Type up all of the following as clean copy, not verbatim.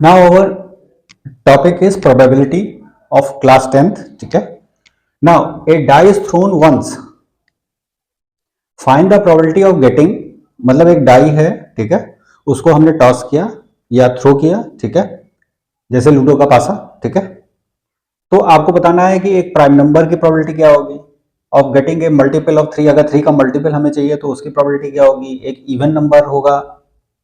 Now our topic is probability of class 10th. ठीक है. Now a die is thrown once. Find the probability of getting, मतलब एक die है, ठीक है, उसको हमने टॉस किया या थ्रो किया, ठीक है, जैसे लूडो का पासा, ठीक है. तो आपको बताना है कि एक प्राइम नंबर की प्रोबेबिलिटी क्या होगी of getting a multiple of 3. अगर 3 का मल्टीपल हमें चाहिए तो उसकी प्रोबेबिलिटी क्या होगी. एक इवन नंबर होगा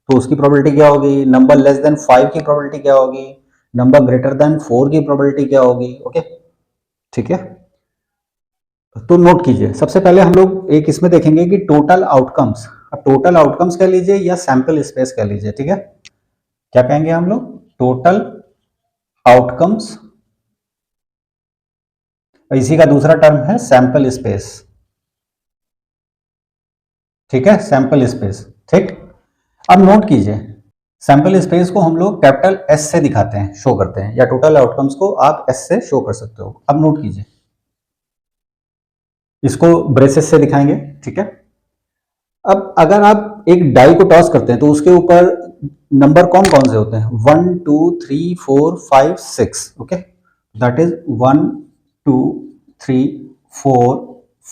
तो उसकी प्रोबेबिलिटी क्या होगी. नंबर लेस देन 5 की प्रोबेबिलिटी क्या होगी. नंबर ग्रेटर देन 4 की प्रोबेबिलिटी क्या होगी. ओके, ठीक है. तो नोट कीजिए, सबसे पहले हम लोग एक इसमें देखेंगे कि टोटल आउटकम्स. अब टोटल आउटकम्स कह लीजिए या सैंपल स्पेस कह लीजिए, ठीक है. क्या कहेंगे हम लोग. टोटल आउटकम्स, इसी का दूसरा टर्म है सैंपल स्पेस. ठीक है, सैंपल स्पेस. ठीक. अब नोट कीजिए, सैंपल स्पेस को हम लोग कैपिटल एस से दिखाते हैं, शो करते हैं, या टोटल आउटकम्स को आप एस से शो कर सकते हो. अब नोट कीजिए, इसको ब्रेसेस से दिखाएंगे, ठीक है. अब अगर आप एक डाई को टॉस करते हैं तो उसके ऊपर नंबर कौन कौन से होते हैं. 1 2 3 4 5 6. Okay, that is 1 2 3 4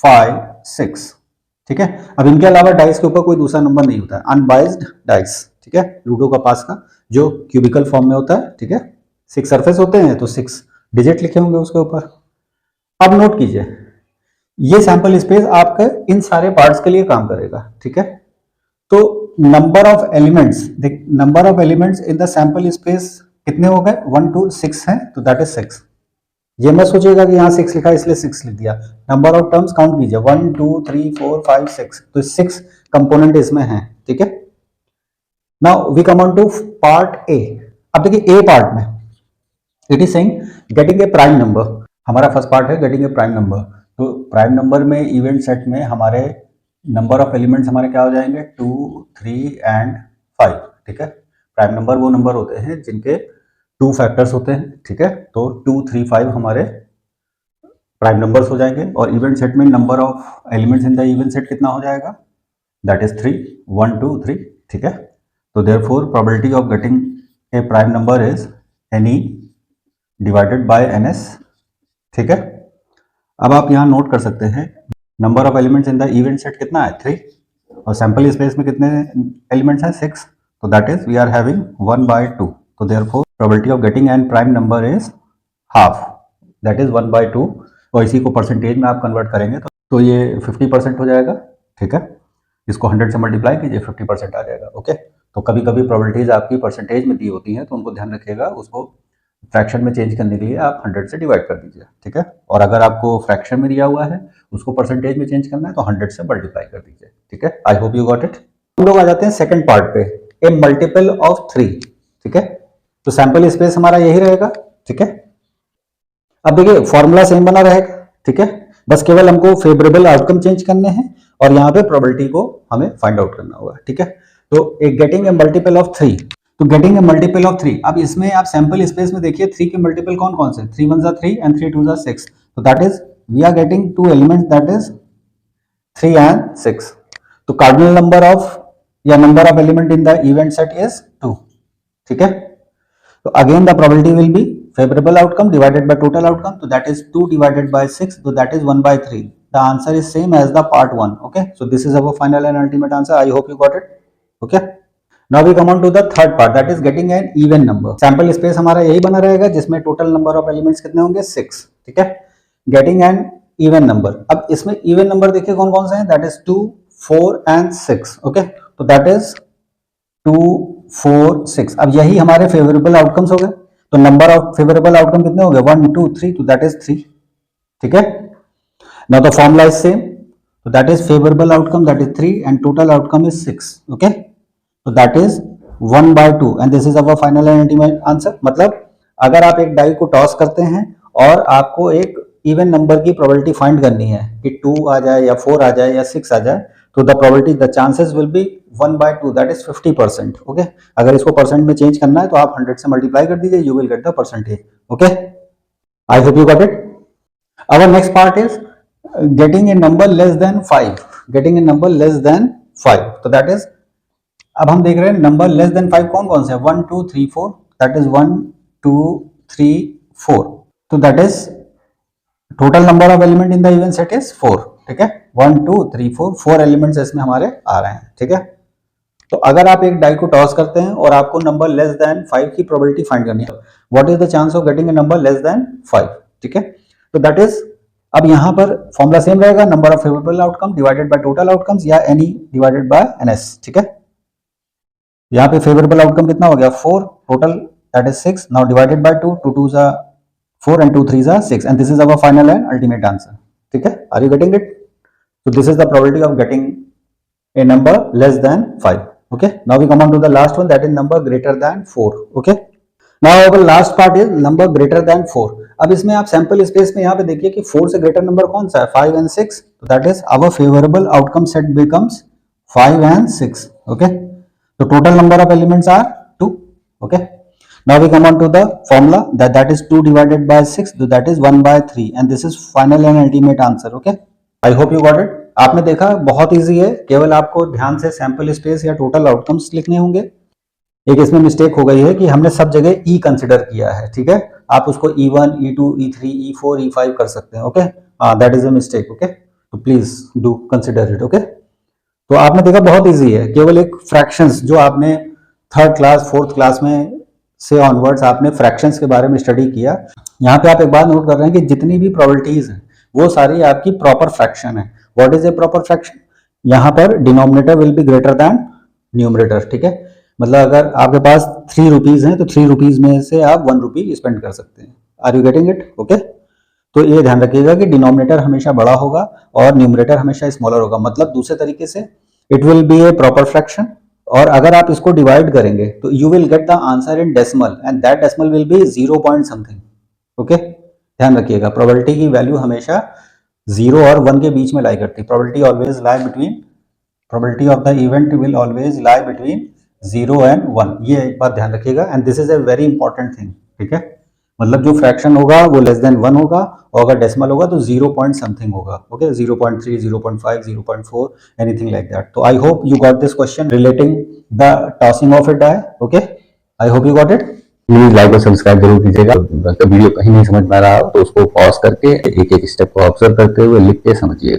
5 6. ठीक है. अब इनके अलावा डाइस के ऊपर कोई दूसरा नंबर नहीं होता है. अनबाइज्ड डाइस, ठीक है, लूडो का पास का जो क्यूबिकल फॉर्म में होता है, ठीक है. 6 सरफेस होते हैं तो 6 डिजिट लिखे होंगे उसके ऊपर. अब नोट कीजिए, ये सैंपल स्पेस आपके इन सारे पार्ट्स के लिए काम करेगा, ठीक है. तो नंबर ऑफ एलिमेंट्स, देख, number of elements in the sample space कितने हो गए. 1 2 6 है तो दैट इज 6. ये मत सोचिएगा कि यहाँ 6 लिखा है इसलिए 6 लिख दिया. नंबर ऑफ टर्म्स काउंट कीजिए, 1 2 3 4 5 6. तो 6 कंपोनेंट इसमें है, ठीक है. Now we come on to part A. अब देखिए ए पार्ट में it is saying getting a prime number. हमारा फर्स्ट पार्ट है गेटिंग ए प्राइम नंबर. तो प्राइम नंबर में इवेंट सेट में हमारे नंबर ऑफ एलिमेंट्स हमारे क्या हो जाएंगे. 2 3 एंड 5. ठीक है. प्राइम नंबर वो नंबर होते हैं जिनके 2 फैक्टर्स होते हैं, ठीक है. तो 2 3 5 हमारे प्राइम नंबर्स हो जाएंगे. और इवेंट सेट में number of elements in the event set कितना हो जाएगा. That is 3 1 2 3. ठीक है. तो therefore probability of getting a prime number is any divided by ns. ठीक है. अब आप यहाँ नोट कर सकते हैं number of elements in the event set कितना है 3 और सैंपल स्पेस में कितने एलिमेंट्स हैं 6. तो that is we are having 1/2. तो therefore probability of getting an prime number is half, that is 1/2. और इसी को परसेंटेज में आप कन्वर्ट करेंगे तो ये 50% हो जाएगा. ठीक है. इसको 100 से मल्टीप्लाई कीजिए, 50% आ जाएगा. ओके. तो कभी कभी प्रोबेबिलिटीज आपकी परसेंटेज में दी होती हैं तो उनको ध्यान रखिएगा. उसको फ्रैक्शन में चेंज करने के लिए आप 100 से डिवाइड कर दीजिए. ठीक है. और अगर आपको फ्रैक्शन में दिया हुआ है उसको परसेंटेज में चेंज करना है तो 100 से मल्टीप्लाई कर दीजिए. ठीक है. आई होप यू गॉट इट. हम लोग आ जाते हैं सेकंड पार्ट पे, ए मल्टीपल ऑफ 3. ठीक है. तो सैंपल स्पेस हमारा यही रहेगा. ठीक है. अब देखिए फॉर्मूला सेम बना रहेगा. ठीक है. बस केवल हमको फेवरेबल आउटकम चेंज करने हैं और यहाँ पे प्रोबेबिलिटी को हमें फाइंड आउट करना होगा. ठीक है. तो एक गेटिंग ए मल्टीपल ऑफ 3. तो गेटिंग ए मल्टीपल ऑफ 3. अब इसमें आप सैंपल स्पेस में देखिए 3 के मल्टीपल कौन कौन से. 3 1 3 एंड 3 2 6. तो that is we are getting 2 elements, that is 3 and 6. तो कार्डिनल नंबर ऑफ या number of element in the event set is 2. ठीक है. तो again the probability will be favorable outcome divided by total outcome. So that is 2 divided by 6. So that is 1/3. The answer is same as the part 1. Okay. So this is our final and ultimate answer. I hope you got it. Okay. Now we come on to the third part, that is getting an even number. Sample space हमारा यही बना रहेगा जिसमें total number of elements कितने होंगे 6. ठीक है. Getting an even number. अब इसमें even number देखिए कौन कौन से हैं. That is 2 4 and 6. Okay. तो that is 2 4 6. अब यही हमारे favorable outcomes हो गए. तो नंबर ऑफ फेवरेबल आउटकम कितने हो गए 1 2 3. तो दैट इज 3. ठीक है. Now the formula is same. तो that is favourable outcome, that is 3 and total outcome is 6. Okay. तो that is 1/2 and this is our final and ultimate answer. मतलब अगर आप एक डाई को टॉस करते हैं और आपको एक इवन नंबर की प्रोबेबिलिटी फाइंड करनी है कि 2 आ जाए या 4 आ जाए या 6 आ जाए, तो the probability the chances will be 1/2, that is 50%. Okay. अगर इसको परसेंट में चेंज करना है तो आप 100 से मल्टीप्लाई कर दीजिए, you will get the percentage. Okay. I hope you got it. Our next part is getting a number less than 5. Getting a number less than 5. तो दैट इज, अब हम देख रहे हैं नंबर लेस देन 5 कौन कौन से हैं. 1 2 3 4. दैट इज 1 2 3 4, तो that is total number of element in the even set is 4, ठीक है। 1 2 3 4 4 एलिमेंट्स इसमें हमारे आ रहे हैं, ठीक है। तो अगर आप एक डाई को टॉस करते हैं और आपको नंबर लेस देन 5 की प्रोबेबिलिटी फाइंड करनी है, what is the chance of getting a number less than 5, ठीक है। तो दैट इज, अब यहां पर फॉर्मूला सेम रहेगा, number of favourable outcome divided by total outcomes या एनी डिवाइडेड बाय एनएस, ठीक है। यहाँ पे फेवरेबल आउटकम कितना हो गया 4, total that is 6, now divided by 2, 2 2 जा 4 and 2 3 जा 6, and this is our final and ultimate answer, ठीक है। Are you getting it? So this is the probability of getting a number less than 5, okay. Now we come on to the last one, that is number greater than 4, okay. Now our last part is number greater than 4. अब इसमें आप sample space में यहाँ पे देखिए कि 4 से greater number कौन सा है, 5 and 6, तो that is our favorable outcome set becomes 5 and 6, okay. So total number of elements are 2, okay. Now we come on to the formula, that is 2 divided by 6, so that is 1 by 3, and this is final and ultimate answer, okay. I hope you got it. आपने देखा बहुत easy है, केवल आपको ध्यान से sample space या total outcomes लिखने होंगे। एक इसमें मिस्टेक हो गई है कि हमने सब जगह ई कंसिडर किया है, ठीक है। आप उसको E1 E2 E3 E4 E5 कर सकते हैं, okay. That is a mistake, okay. तो please do consider it, okay. तो आपने देखा बहुत इजी है, केवल एक फ्रैक्शंस जो आपने थर्ड क्लास फोर्थ क्लास में से ऑनवर्ड्स आपने फ्रैक्शंस के बारे में स्टडी किया। यहाँ पे आप एक बात नोट कर रहे हैं कि जितनी भी प्रोबेबिलिटीज हैं वो सारी आपकी प्रॉपर फ्रैक्शन है। What is a proper fraction? यहाँ पर denominator will be greater than numerator, ठीक है। मतलब अगर आपके पास 3 रुपीज हैं तो 3 रुपीज में से आप 1 रुपी स्पेंड कर सकते हैं। Are you getting it? Okay. तो ये ध्यान रखिएगा कि डिनोमिनेटर हमेशा बड़ा होगा और न्यूमरेटर हमेशा स्मॉलर होगा। मतलब दूसरे तरीके से it will be A proper fraction, और अगर आप इसको डिवाइड करेंगे तो you will get the answer in decimal, and that decimal will be 0 point something, okay. ध्यान रखिएगा, प्रोबेबिलिटी की वैल्यू हमेशा 0 और 1 के बीच में लाई करती है। Probability always lie between, probability of the event will always lie between 0 and 1, ये एक बात ध्यान रखिएगा, and this is a very important thing, ठीक है। मतलब जो फ्रैक्शन होगा वो लेस देन 1 होगा, और अगर डेसिमल होगा तो 0 पॉइंट समथिंग होगा, ओके। 0.3 0.5 0.4 anything like that. तो I hope you got this question relating the tossing of a die, okay. I hope you got it. Please like और सब्सक्राइब जरूर कीजिएगा। वीडियो कहीं नहीं समझ में आ रहा हो तो उसको पॉज करके एक एक स्टेप को ऑब्जर्व करते हुए लिख के समझिए।